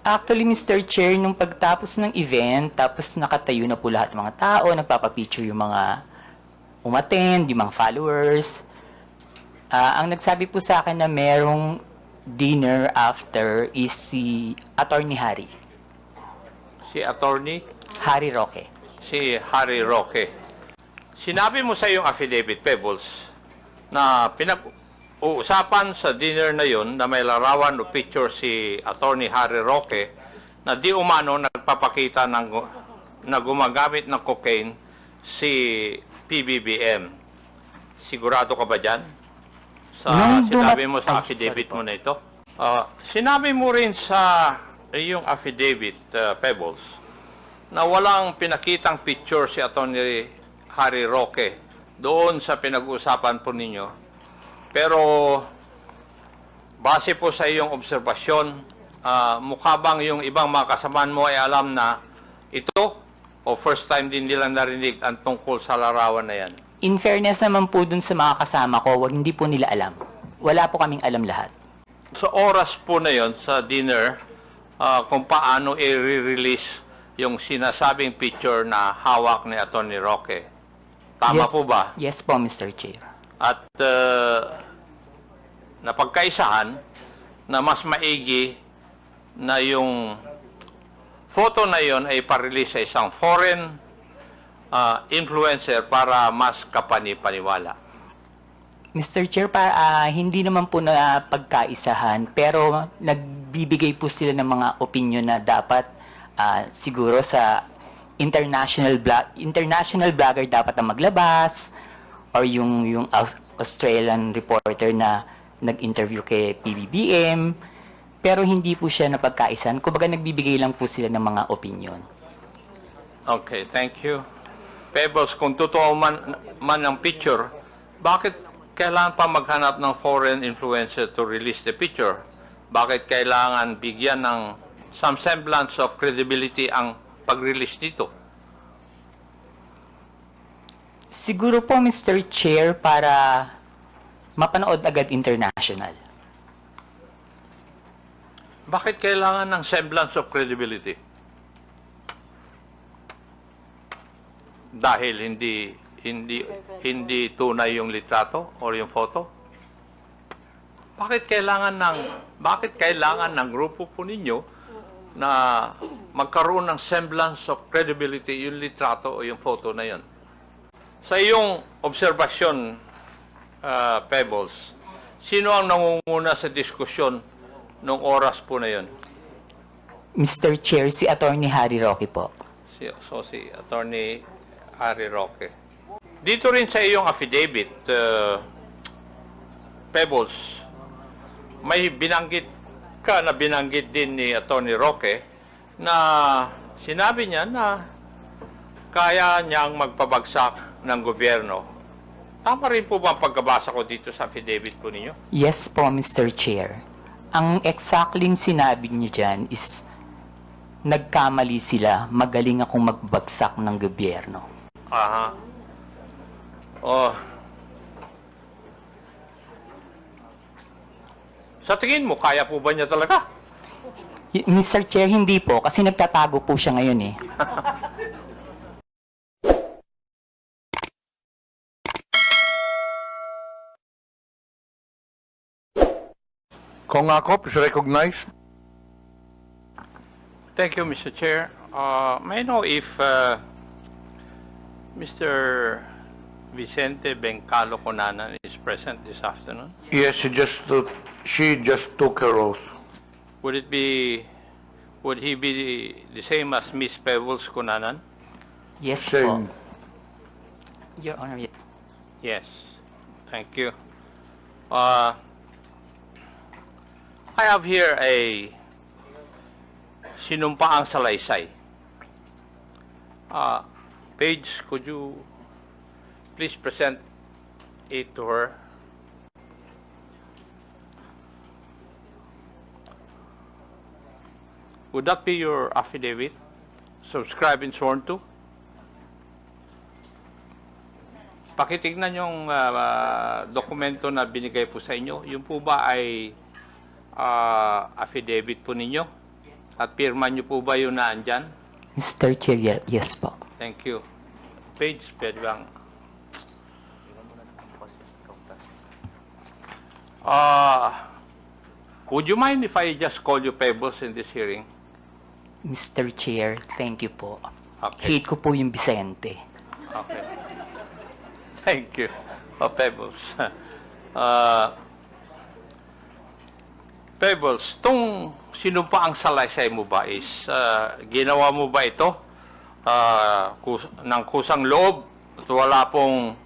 Actually, Mr. Chair, nung pagtapos ng event, tapos nakatayo na po lahat ng mga tao, nagpapapicture yung mga umattend, yung mga followers. Ang nagsabi po sa akin na merong dinner after is si Attorney Harry. Si Attorney, Harry Roque. si Harry Roque. Sinabi mo sa iyong affidavit, Pebbles, na pinag-uusapan sa dinner na yon na may larawan o picture si Attorney Harry Roque na di umano nagpapakita na gumagamit ng cocaine si PBBM. Sigurado ka ba dyan? Sa sinabi mo sa affidavit mo na ito? Sinabi mo rin sa iyong affidavit, Pebbles, na walang pinakitang picture si Attorney Harry Roque doon sa pinag-uusapan po ninyo. Pero base po sa iyong obserbasyon, mukha bang yung ibang mga kasamaan mo ay alam na ito o first time din nilang narinig ang tungkol sa larawan na yan? In fairness naman po dun sa mga kasama ko, hindi po nila alam. Wala po kaming alam lahat. Sa oras po na yon sa dinner, kung paano i-release yung sinasabing picture na hawak ni Attorney Roque. Tama Yes, po ba? Yes po, Mr. Chair. At napagkaisahan na mas maigi na yung photo na yon ay parelease sa isang foreign influencer para mas kapani-paniwala. Mr. Chair, hindi naman po na pagkaisahan, pero nagbibigay po sila ng mga opinion na dapat siguro sa international blogger dapat na maglabas, or yung Australian reporter na nag-interview kay PBBM, pero hindi po siya napagkaisahan. Kumbaga nagbibigay lang po sila ng mga opinion. Okay, thank you. Pebbles, kung totoo man ang picture, bakit kailangan pa maghanap ng foreign influencer to release the picture? Bakit kailangan bigyan ng some semblance of credibility ang pag-release dito? Siguro po, Mr. Chair, para mapanood agad international. Bakit kailangan ng semblance of credibility? Dahil hindi tunay yung litrato o yung photo? Bakit kailangan ng grupo po ninyo na magkaroon ng semblance of credibility yung litrato o yung photo na yon? Sa iyong obserbasyon, Pebbles, sino ang nangunguna sa diskusyon nung oras po na yon? Mr. Chair, si Attorney Harry Roque po. Si Attorney Harry Roque. Dito rin sa iyong affidavit, Pebbles, may binanggit din ni Attorney Roque na sinabi niya na kaya niyang magpabagsak ng gobyerno. Tama rin po ba ang pagkabasa ko dito sa affidavit po ninyo? Yes po, Mr. Chair. Ang exactly sinabi niya dyan is nagkamali sila, magaling akong magbagsak ng gobyerno. Aha. Oh. Sa tingin mo, kaya po ba niya talaga? Mr. Chair, hindi po, kasi nagtatago po siya ngayon eh. Kung ako, please recognize. Thank you, Mr. Chair. May I know if Mr. Vicente Bencalo Conanan is present this afternoon? Yes, she just took her oath. Would he be the same as Miss Pebbles Conanan? Yes Same. po. Your Honor, Yes. Thank you. I have here a sinumpaang salaysay. Paige, could you please present it to her? Would that be your affidavit? Subscribed and sworn to? Pakitignan yung dokumento na binigay po sa inyo. Yung po ba ay affidavit po ninyo? At pirma niyo po ba yung naandyan? Mr. Chair, yes po. Thank you. Page, pwede bang? Would you mind if I just call you Pebbles in this hearing? Mr. Chair, thank you po. Okay. Hate ko po yung Vicente. Okay. Thank you. Pebbles. Pebbles, tong sinumpaang salaysay mo ba is ginawa mo ba ito ng kusang loob at wala pong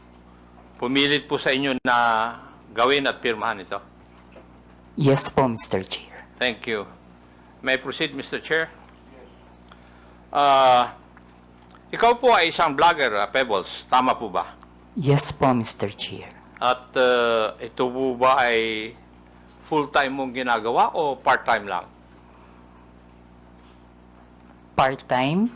pumilit po sa inyo na gawin at pirmahan ito? Yes po, Mr. Chair. Thank you. May I proceed, Mr. Chair? Ikaw po ay isang vlogger, Pebbles. Tama po ba? Yes po, Mr. Chair. At ito po ba ay full-time mong ginagawa o part-time lang? Part-time?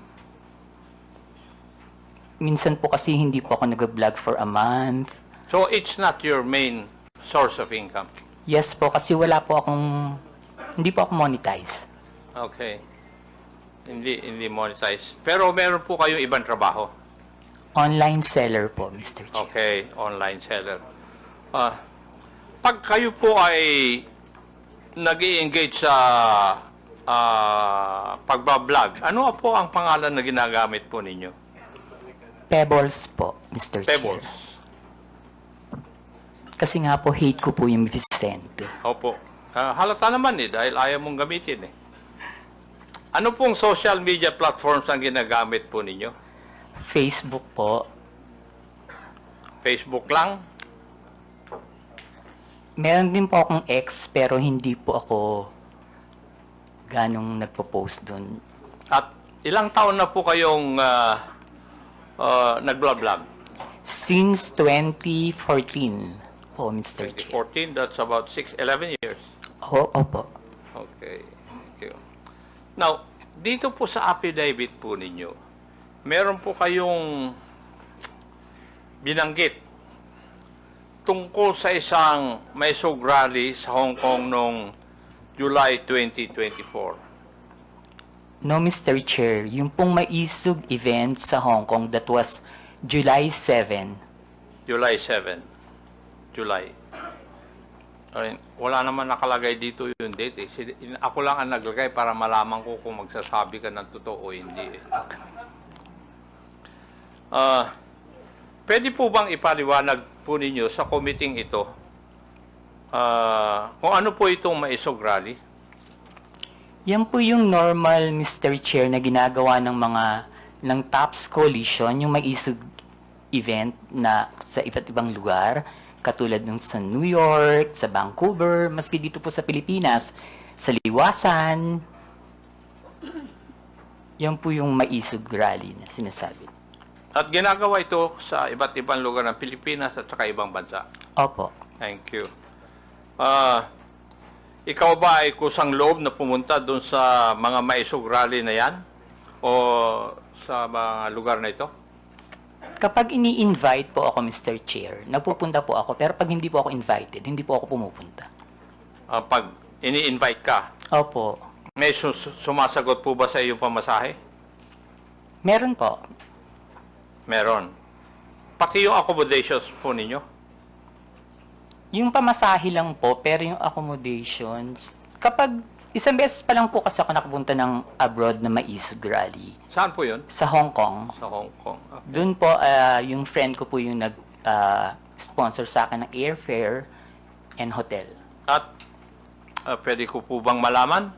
Minsan po kasi hindi po ako nag-vlog for a month. So it's not your main source of income? Yes po, kasi hindi po ako monetize. Okay. Hindi monetize. Pero meron po kayong ibang trabaho? Online seller po, Mr. Chair. Okay, online seller. Pag kayo po ay nag-i-engage sa pagbablog, ano po ang pangalan na ginagamit po ninyo? Pebbles po, Mr. Pebbles. Chair. Kasi nga po, hate ko po yung Vicente. Opo. Halata naman dahil ayaw mong gamitin Ano pong social media platforms ang ginagamit po ninyo? Facebook po. Facebook lang? Meron din po akong ex, pero hindi po ako ganong nagpo-post dun. At ilang taon na po kayong nagblog? Since 2014 po, Mr. Chair. 2014, that's about 11 years. Opo. Okay. Thank you. Now, dito po sa affidavit po ninyo, meron po kayong binanggit tungkol sa isang Maisog rally sa Hong Kong noong July 2024. No, Mr. Chair. Yung pong maisog event sa Hong Kong, that was July 7. July 7. July. Ay, wala naman nakalagay dito yung date. Ako lang ang naglagay para malaman ko kung magsasabi ka ng totoo o hindi. Pwede po bang ipaliwanag po ninyo sa committee ito kung ano po itong Maisog Rally? Yan po yung normal, Mr. Chair, na ginagawa ng TOPS Coalition, yung maisog event na sa iba't ibang lugar, katulad ng sa New York, sa Vancouver, maski dito po sa Pilipinas, sa Liwasan. Yan po yung maisog rally na sinasabi. At ginagawa ito sa iba't ibang lugar ng Pilipinas at saka ibang bansa. Opo. Thank you. Ikaw ba ay kusang loob na pumunta doon sa mga Maisog Rally na yan? O sa mga lugar na ito? Kapag ini-invite po ako, Mr. Chair, nagpupunta po ako. Pero pag hindi po ako invited, hindi po ako pumupunta. Pag ini-invite ka, Opo. may sumasagot po ba sa iyong pamasahe? Meron po. Meron. Pati yung accommodations po ninyo? Yung pamasahe lang po, pero yung accommodations, kapag isang beses pa lang po kasi ako nakapunta ng abroad na maisog rally. Saan po yun? Sa Hong Kong. Sa Hong Kong. Doon po, yung friend ko po yung nag-sponsor sa akin ng airfare and hotel. At pwede ko po bang malaman?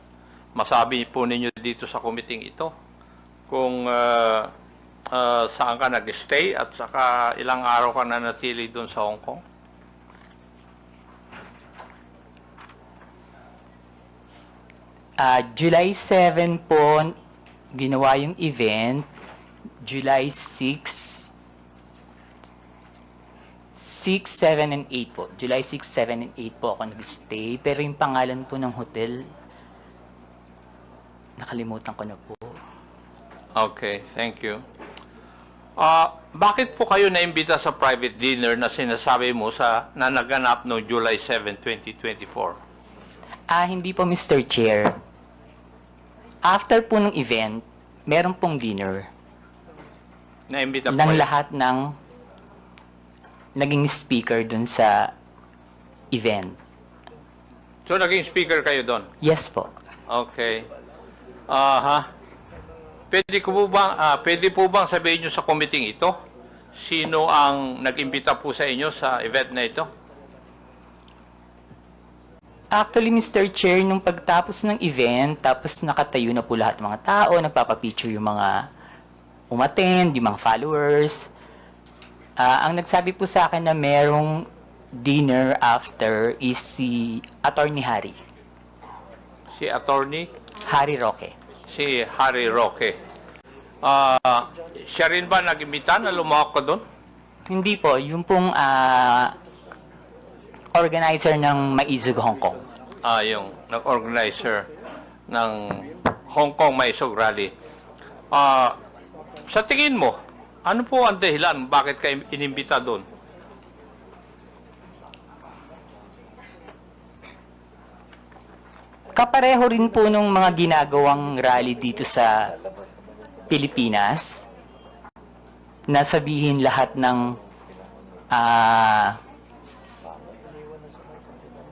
Masabi po ninyo dito sa committee ito kung saan ka nag-stay at saka ilang araw ka na natili doon sa Hong Kong? July 7 po, ginawa yung event. July 6, 7, and 8 po. July 6, 7, and 8 po ako nag-stay. Pero yung pangalan po ng hotel, nakalimutan ko na po. Okay, thank you. Bakit po kayo naimbita sa private dinner na sinasabi mo na naganap noong July 7, 2024? Hindi po, Mr. Chair. After po ng event, meron pong dinner Na-imbita po ng kayo? lahat ng naging speaker dun sa event. So, naging speaker kayo doon? Yes po. Okay. Pwede po bang sabihin nyo sa committee ito? Sino ang nag-imbita po sa inyo sa event na ito? Actually, Mr. Chair, nung pagtapos ng event, tapos nakatayo na po lahat ng mga tao, nagpapapicture yung mga umattend, yung mga followers. Ang nagsabi po sa akin na merong dinner after is si Attorney Harry. Si Attorney? Harry Roque. Si Harry Roque. Siya rin ba nag-imbita na lumawak ka doon? Hindi po, yung pong organizer ng Maizug, Hong Kong. Yung nag-organizer ng Hong Kong Maisog Rally. Sa tingin mo, ano po ang dahilan bakit ka inimbita doon? Kapareho rin po nung mga ginagawang rally dito sa Pilipinas na sabihin lahat ng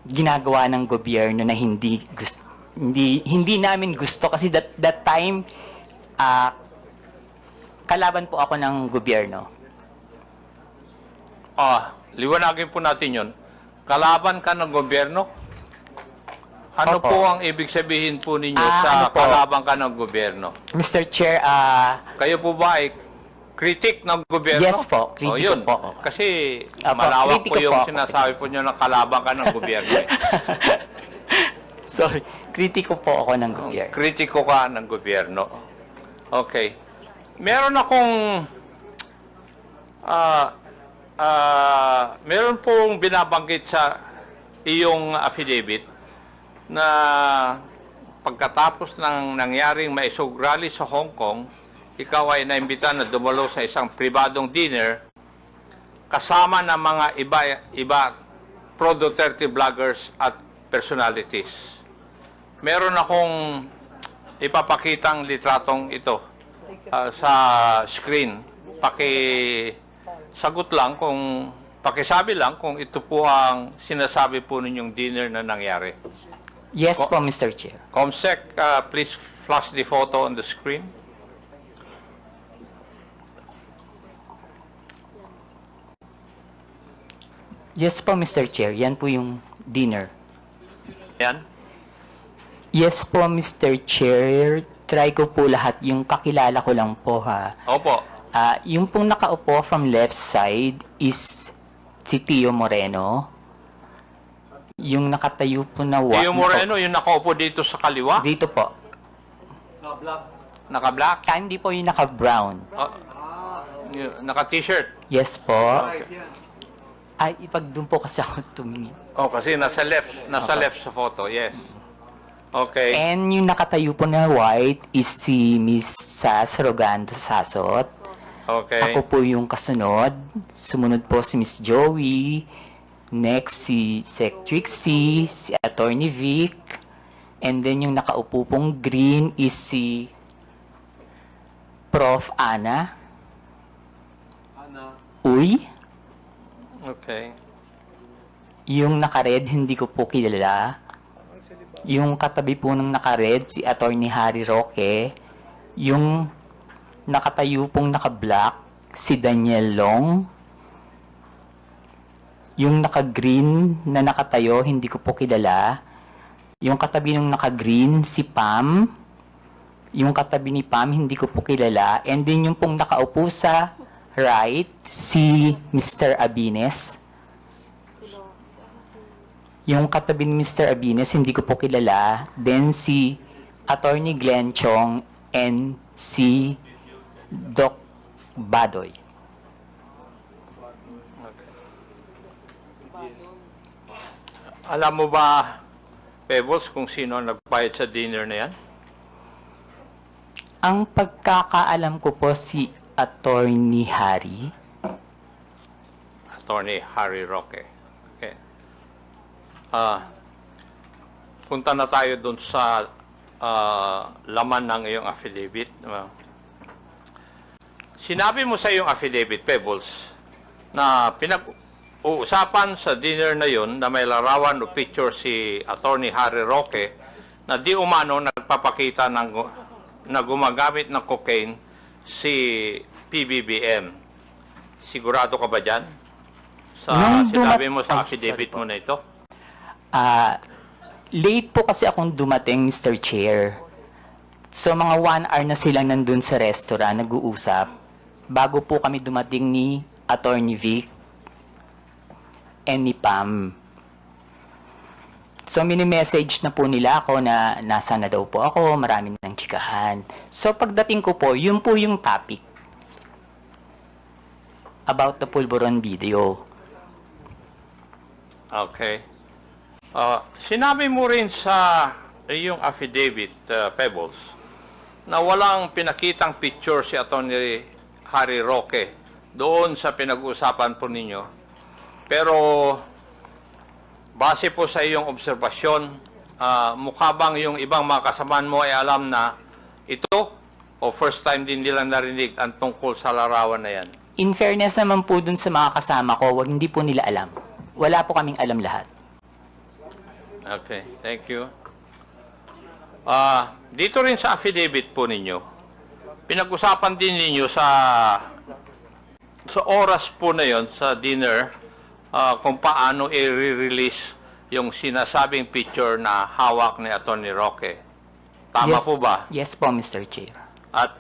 ginagawa ng gobyerno na hindi namin gusto kasi that time kalaban po ako ng gobyerno. Liwanagin po natin yon. Kalaban ka ng gobyerno? Ano Opo. po ang ibig sabihin po ninyo sa ano po? kalaban ka ng gobyerno? Mr. Chair, Kayo po ba ay critic ng gobyerno? Yes po, kritiko yun. po ako. Kasi Opo, malawak po kritiko yung po ako. sinasabi po nyo na kalaban ka ng gobyerno. sorry, kritiko po ako ng gobyerno. Kritiko ka ng gobyerno. Okay. Meron akong meron pong binabanggit sa iyong affidavit na pagkatapos ng nangyaring maisog rally sa Hong Kong, ikaw ay naimbita na dumalo sa isang pribadong dinner kasama ng mga iba pro-Duterte vloggers at personalities. Meron akong ipapakitang litratong ito sa screen. Pakisagot lang pakisabi lang kung ito po ang sinasabi po ninyong dinner na nangyari. Yes po, Mr. Chair. Comsec, please flash the photo on the screen. Yes po, Mr. Chair. Yan po yung dinner. Yan. Yes po, Mr. Chair. Try ko po lahat. Yung kakilala ko lang po, ha. Opo. Yung pong nakaupo from left side is si Tio Moreno. Yung nakatayo po na Tio Moreno, yung nakaupo dito sa kaliwa, Dito po. naka-black, Hindi po yung naka-brown. naka-t-shirt. Yes po. Ay, ipag doon po kasi ako tumingin. Kasi nasa left sa photo, yes. Okay. And yung nakatayo po na white is si Miss Sas Rogando Sasot. Okay. Ako po yung kasunod. Sumunod po si Miss Joey. Next si Sec Trixie, si Attorney Vic. And then yung nakaupo pong green is si Prof. Ana. Uy. Okay. Yung naka-red, hindi ko po kilala. Yung katabi po ng naka-red, si Attorney Harry Roque. Yung nakatayo pong naka-black, si Daniel Long. Yung naka-green na nakatayo, hindi ko po kilala. Yung katabi ng naka-green, si Pam. Yung katabi ni Pam, hindi ko po kilala. And then yung pong nakaupo sa right, si Mr. Abines. Yung katabi ni Mr. Abines, hindi ko po kilala. Then si Attorney Glenn Chong and si Doc Badoy. Alam mo ba, Pebbles, kung sino ang nagbayad sa dinner na yan? Ang pagkakaalam ko po si Attorney Harry. Attorney Harry Roque. Okay. Punta na tayo doon sa laman ng iyong affidavit. Sinabi mo sa iyong affidavit, Pebbles, na pinag-uusapan sa dinner na yon na may larawan o picture si Attorney Harry Roque na di umano nagpapakita na gumagamit ng cocaine si PBBM. Sigurado ka ba dyan? Sa Nung sinabi mo sa Ay, affidavit sorry po. mo na ito? Late po kasi akong dumating, Mr. Chair. So, mga 1 hour na silang nandun sa restaurant, nag-uusap. Bago po kami dumating ni Attorney Vic and ni Pam. So, mini-message na po nila ako na nasa na daw po ako, marami ng chikahan. So, pagdating ko po, yun po yung topic about the Pulburon video. Okay. Sinabi mo rin sa iyong affidavit, Pebbles, na walang pinakitang picture si Atty. Harry Roque doon sa pinag-uusapan po ninyo. Pero base po sa iyong obserbasyon, mukha bang yung ibang mga kasamaan mo ay alam na ito o first time din nilang narinig ang tungkol sa larawan na yan? In fairness naman po dun sa mga kasama ko, hindi po nila alam. Wala po kaming alam lahat. Okay, thank you. Dito rin sa affidavit po ninyo, pinag-usapan din ninyo sa oras po na yon sa dinner kung paano i-release yung sinasabing picture na hawak ni Atty. Roque. Tama po ba? Yes po, Mr. Chair. At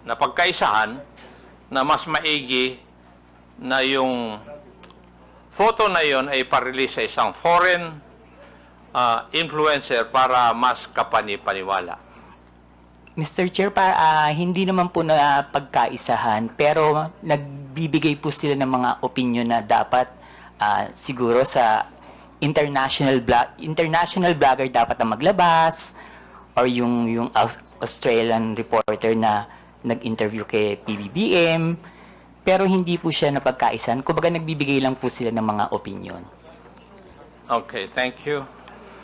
napagkaisahan na mas maigi na yung photo na yon ay parelease sa isang foreign influencer para mas kapani-paniwala. Mr. Chair, hindi naman po na pagkaisahan, pero nagbibigay po sila ng mga opinion na dapat siguro sa international blogger dapat ang maglabas, or yung Australian reporter na nag-interview kay PBBM, pero hindi po siya napagkaisahan. Kumbaga nagbibigay lang po sila ng mga opinion. Okay, thank you.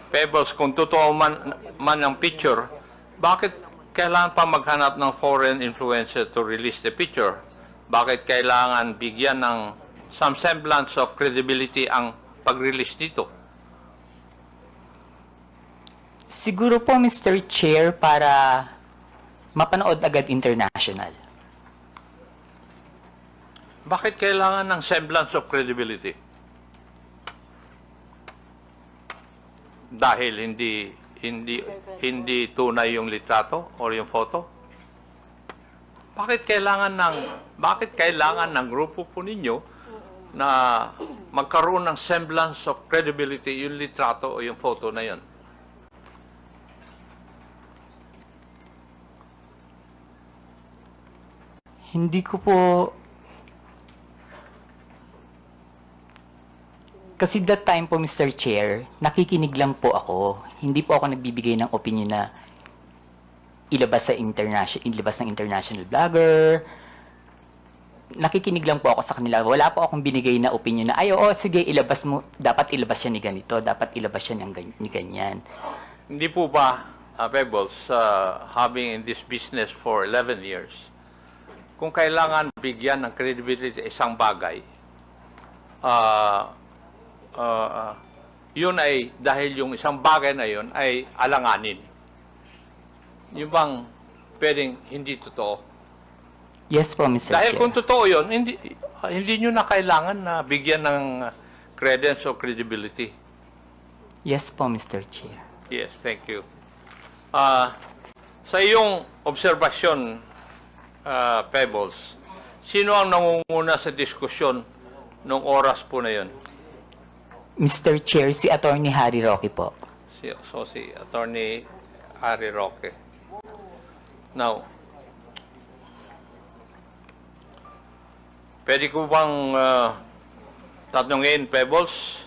Pebbles, kung totoo man ang picture, bakit kailangan pa maghanap ng foreign influencer to release the picture? Bakit kailangan bigyan ng some semblance of credibility ang pag-release dito? Siguro po, Mr. Chair, para mapanood agad international. Bakit kailangan ng semblance of credibility? Dahil hindi tunay yung litrato o yung photo? Bakit kailangan ng grupo po ninyo na magkaroon ng semblance of credibility yung litrato o yung photo na yon? Hindi ko po... Kasi that time po, Mr. Chair, nakikinig lang po ako. Hindi po ako nagbibigay ng opinion na ilabas ng international blogger. Nakikinig lang po ako sa kanila. Wala po akong binigay na opinion na, ay, oo, sige, ilabas mo. Dapat ilabas siya ni ganito. Dapat ilabas siya ni ganyan. Hindi po ba, Pebbles, having in this business for 11 years, kung kailangan bigyan ng credibility sa isang bagay, yun ay dahil yung isang bagay na yun ay alanganin. Yung bang pwedeng hindi totoo? Yes po, Mr. Dahil Chair. kung totoo yun, hindi nyo na kailangan na bigyan ng credence o credibility. Yes po, Mr. Chair. Yes, thank you. Sa iyong obserbasyon, Pebbles, sino ang nangunguna sa diskusyon nung oras po na yun? Mr. Chair, si Attorney Harry Roque po. Si Attorney Harry Roque. Now, pwede ko bang tatanungin, Pebbles,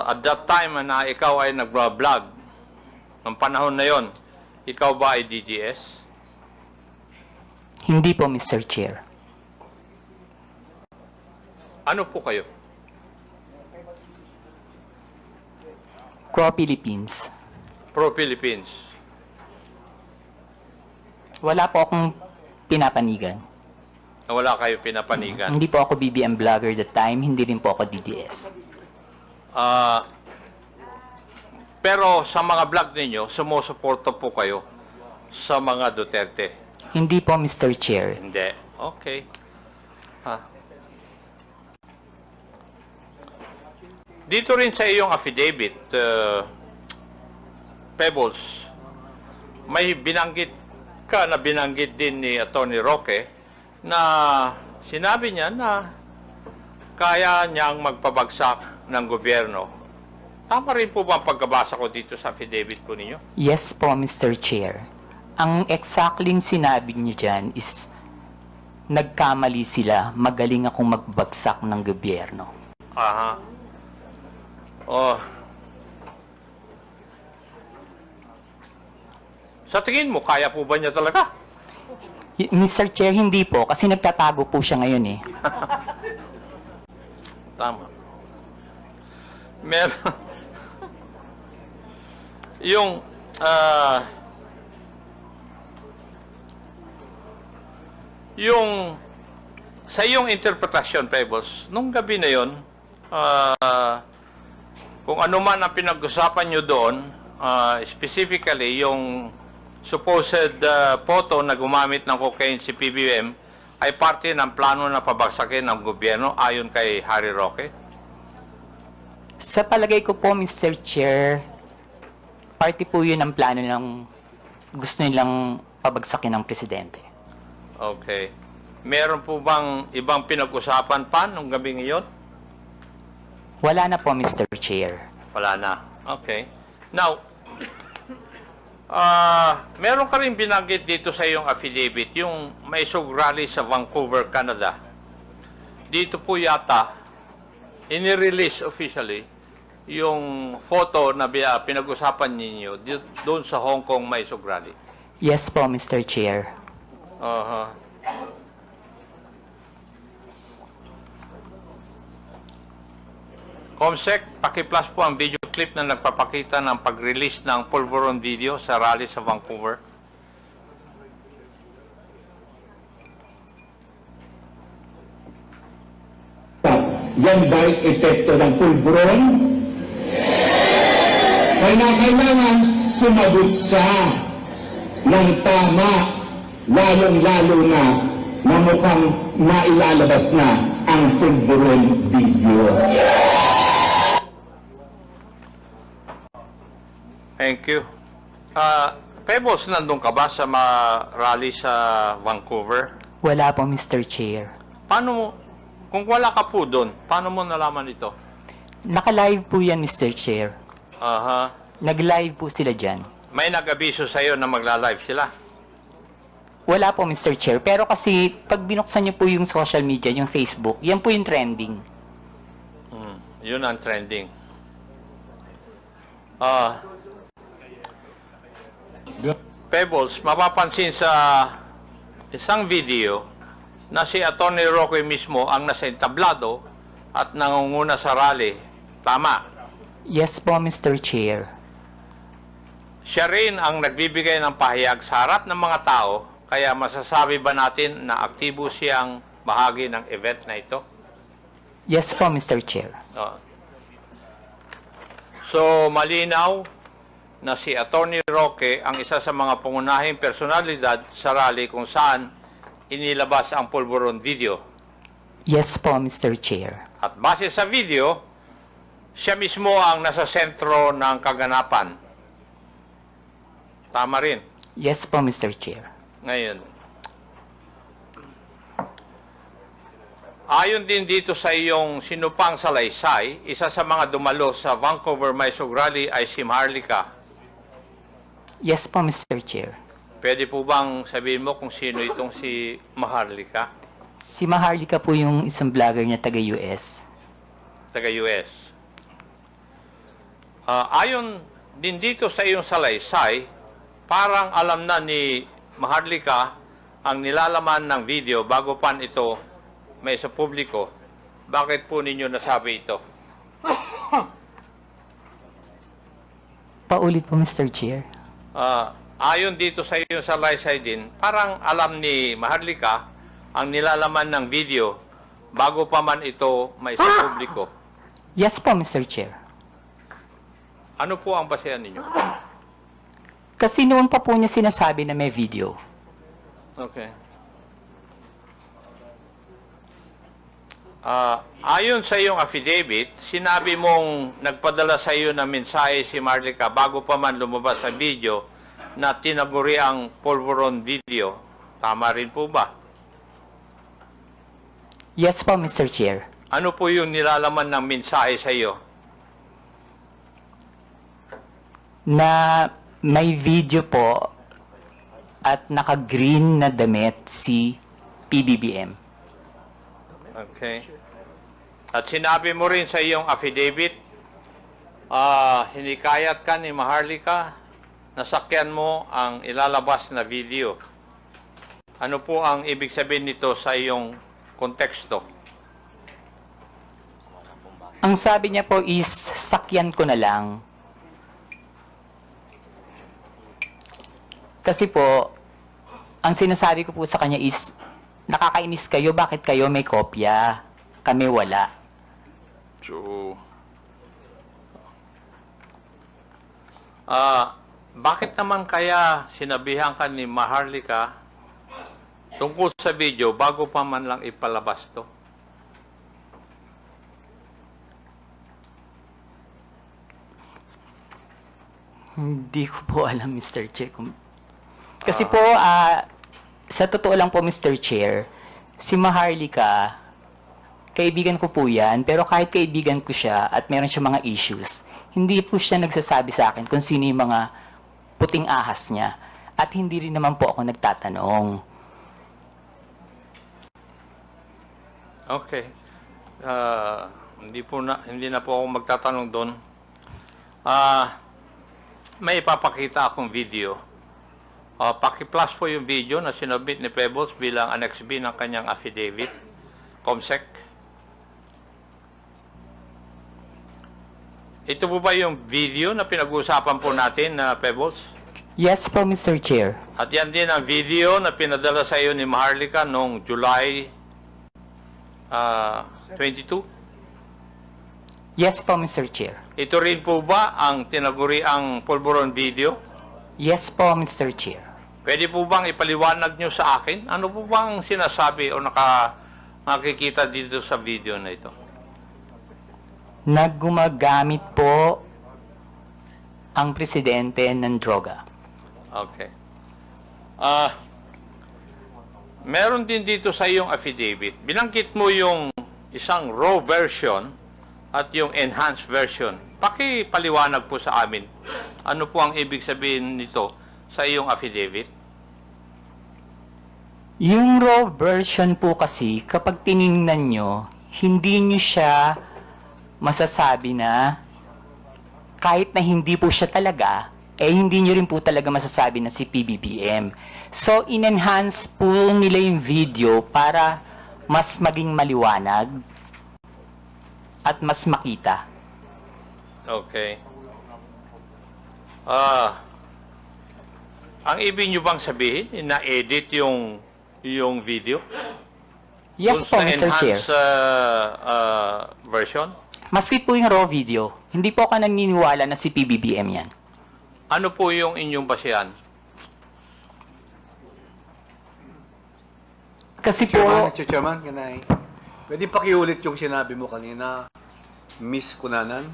at that time na ikaw ay nag-vlog, ng panahon na yon, ikaw ba ay DGS? Hindi po, Mr. Chair. Ano po kayo? Crow Philippines. pro-Philippines. Wala po akong pinapanigan. Na wala kayo pinapanigan. Hindi po ako BBM vlogger that time, hindi rin po ako DDS. Ah, pero sa mga vlog ninyo, sumusuporta po kayo sa mga Duterte. Hindi po, Mr. Chair. Hindi. Okay. Ha. Dito rin sa iyong affidavit, Pebbles, may binanggit ka na binanggit din ni Atty. Roque na sinabi niya na kaya niyang magpabagsak ng gobyerno. Tama rin po ba ang pagkabasa ko dito sa affidavit po ninyo? Yes po, Mr. Chair. Ang exactly sinabi niya dyan is nagkamali sila, magaling akong magbagsak ng gobyerno. Aha. Oh. Sa tingin mo, kaya po ba niya talaga? Mr. Chair, hindi po, kasi nagtatago po siya ngayon eh. Tama. Meron. Yung, yung, sa iyong interpretasyon, Pebbles, nung gabi na yon, kung ano man ang pinag-usapan nyo doon, specifically yung supposed photo na gumamit ng cocaine si PBM ay parte ng plano na pabagsakin ng gobyerno ayon kay Harry Roque? Sa palagay ko po, Mr. Chair, party po yun ang plano ng gusto nilang pabagsakin ng presidente. Okay. Meron po bang ibang pinag-usapan pa nung gabi ngayon? Wala na po, Mr. Chair. Wala na. Okay. Now, meron ka rin binanggit dito sa iyong affidavit, yung may rally sa Vancouver, Canada. Dito po yata, inirelease officially, yung photo na pinag-usapan ninyo doon sa Hong Kong may rally. Yes po, Mr. Chair. Uh-huh. Comsec, paki-plus po ang video clip na nagpapakita ng pag-release ng Pulveron video sa rally sa Vancouver. Yan ba'y epekto ng pulburon? Kailangan sumagot siya ng tama, lalong-lalo na mukhang mailalabas na ang pulburon video. Thank you. Pebbles, nandun ka ba sa mga rally sa Vancouver? Wala po, Mr. Chair. Paano mo, kung wala ka po doon, paano mo nalaman ito? Naka-live po yan, Mr. Chair. Aha. Nag-live po sila dyan. May nag-abiso sa'yo na magla-live sila? Wala po, Mr. Chair. Pero kasi, pag binuksan niyo po yung social media, yung Facebook, yan po yung trending. Yun ang trending. Pebbles, mapapansin sa isang video na si Atty. Roque mismo ang nasa entablado at nangunguna sa rally. Tama. Yes po, Mr. Chair. Siya rin ang nagbibigay ng pahayag sa harap ng mga tao, kaya masasabi ba natin na aktibo siyang bahagi ng event na ito? Yes po, Mr. Chair. So, malinaw na si Atty. Roque ang isa sa mga pangunahing personalidad sa rally kung saan inilabas ang Pulveron video. Yes po, Mr. Chair. At base sa video, siya mismo ang nasa sentro ng kaganapan. Tama rin. Yes po, Mr. Chair. Ngayon, ayon din dito sa iyong sinupang salaysay, isa sa mga dumalo sa Vancouver Maisog Rally ay si Maharlika. Yes po, Mr. Chair. Pwede po bang sabihin mo kung sino itong si Maharlika? Si Maharlika po yung isang vlogger niya taga-US. Taga-US. Ayon din dito sa iyong salaysay, parang alam na ni Maharlika ang nilalaman ng video bago pa ito may sa publiko. Bakit po ninyo nasabi ito? Paulit po, Mr. Chair. Ayon dito sa iyo sa Laysay din, parang alam ni Maharlika ang nilalaman ng video bago pa man ito may sa publiko. Yes po, Mr. Chair. Ano po ang basehan ninyo? Kasi noon pa po niya sinasabi na may video. Okay. Ayon sa iyong affidavit, sinabi mong nagpadala sa iyo ng mensahe si Maharlika bago pa man lumabas sa video na tinaguri ang polvoron video. Tama rin po ba? Yes po, Mr. Chair. Ano po yung nilalaman ng mensahe sa iyo? Na may video po at naka-green na damit si PBBM. Okay. At sinabi mo rin sa iyong affidavit, hinikayat ka ni Maharlika, nasakyan mo ang ilalabas na video. Ano po ang ibig sabihin nito sa iyong konteksto? Ang sabi niya po is, sakyan ko na lang. Kasi po, ang sinasabi ko po sa kanya is, nakakainis kayo, bakit kayo may kopya? Kami wala. So, bakit naman kaya sinabihan ka ni Maharlika tungkol sa video bago pa man lang ipalabas to? Hindi ko po alam, Mr. Chair. Kasi po, sa totoo lang po, Mr. Chair, si Maharlika, kaibigan ko po yan, pero kahit kaibigan ko siya at meron siya mga issues, hindi po siya nagsasabi sa akin kung sino yung mga puting ahas niya. At hindi rin naman po ako nagtatanong. Okay. Hindi na po ako magtatanong doon. May ipapakita akong video. Paki-plus po yung video na sinubmit ni Pebbles bilang Annex B ng kanyang affidavit. COMSEC. Ito po ba yung video na pinag-uusapan po natin na Pebbles? Yes po, Mr. Chair. At yan din ang video na pinadala sa iyo ni Maharlika noong July 22. Yes po, Mr. Chair. Ito rin po ba ang tinaguri ang polvoron video? Yes po, Mr. Chair. Pwede po bang ipaliwanag nyo sa akin? Ano po bang sinasabi o nakikita dito sa video na ito? Naggumagamit po ang presidente ng droga. Okay. Meron din dito sa iyong affidavit. Binanggit mo yung isang raw version at yung enhanced version. Pakipaliwanag po sa amin. Ano po ang ibig sabihin nito sa iyong affidavit? Yung raw version po kasi, kapag tiningnan nyo, hindi nyo siya masasabi na kahit na hindi po siya talaga, hindi nyo rin po talaga masasabi na si PBBM. So, in-enhance po nila yung video para mas maging maliwanag at mas makita. Okay. Ang ibig nyo bang sabihin, na-edit yung video? Yes po, Dun sa Mr. Chair. enhanced version? Maski po yung raw video, hindi po ako naniniwala na si PBBM yan. Ano po yung inyong basihan? Kasi Chairman, po, Mr. Chairman, can I? Pwede pakiulit yung sinabi mo kanina, Miss Kunanan?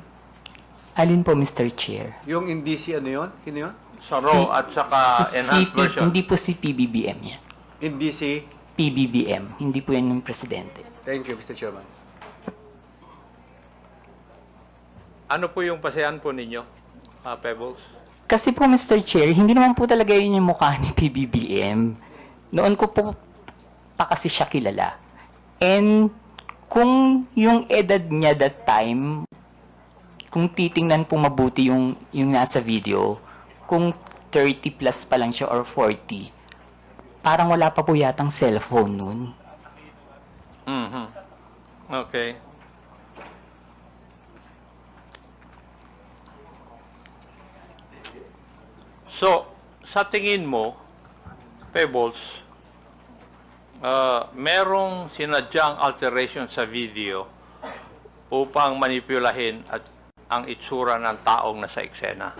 alin po, Mr. Chair? Yung indisi, ano yun? Sino yun? Sa raw at saka enhanced version? Hindi po si PBBM yan. Indisi. PBBM, hindi po yan yung presidente. Thank you, Mr. Chairman. Ano po yung basihan po ninyo, Pebbles? Kasi po, Mr. Chair, hindi naman po talaga yun yung mukha ni PBBM. Noon ko po pa kasi siya kilala. And kung yung edad niya that time, kung titingnan po mabuti yung nasa video, kung 30 plus pa lang siya or 40, parang wala pa po yatang cellphone nun. Mhm. Okay. So, sa tingin mo, Pebbles, merong sinadyang alteration sa video upang manipulahin at ang itsura ng taong nasa eksena.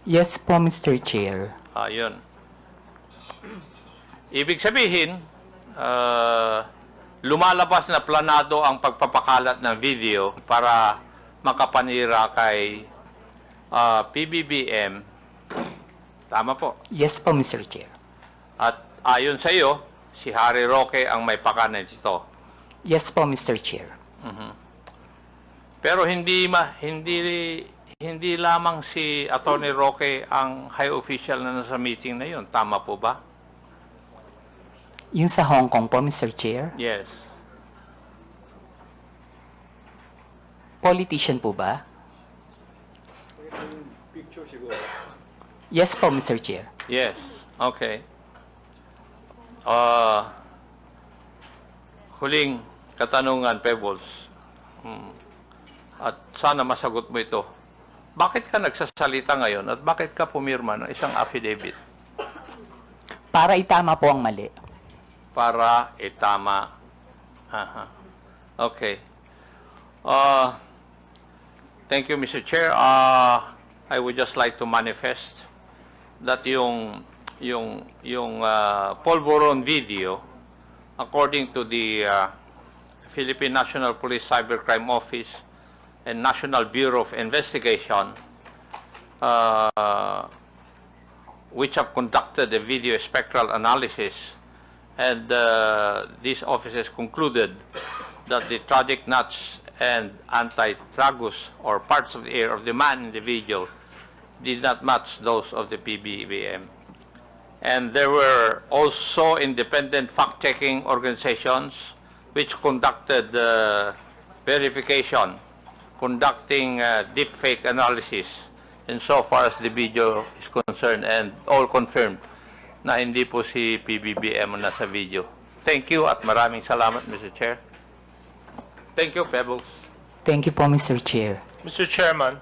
Yes po, Mr. Chair. Ayun. Ibig sabihin, lumalabas na planado ang pagpapakalat ng video para makapanira kay PBBM. Tama po. Yes po, Mr. Chair. At ayon sa iyo, si Harry Roque ang may pakanan dito. Yes po, Mr. Chair. Pero hindi lamang si Attorney Roque ang high official na nasa meeting na 'yon. Tama po ba? Yung sa Hong Kong po, Mr. Chair. Yes. Politician po ba? Yes po, Mr. Chair. Yes. Okay. Huling katanungan, Pebbles. At sana masagot mo ito. Bakit ka nagsasalita ngayon at bakit ka pumirma ng isang affidavit? Para itama po ang mali. Para itama. Aha. Okay. Thank you, Mr. Chair. I would just like to manifest that yung Polvoron video, according to the Philippine National Police Cybercrime Office and National Bureau of Investigation, which have conducted a video spectral analysis, and these officers concluded that the tragic nuts and anti-tragus or parts of the ear of the man in the video did not match those of the PBBM. And there were also independent fact-checking organizations which conducted verification, conducting deepfake analysis insofar as the video is concerned, and all confirmed na hindi po si PBBM ang nasa video. Thank you at maraming salamat, Mr. Chair. Thank you, Pebbles. Thank you po, Mr. Chair. Mr. Chairman,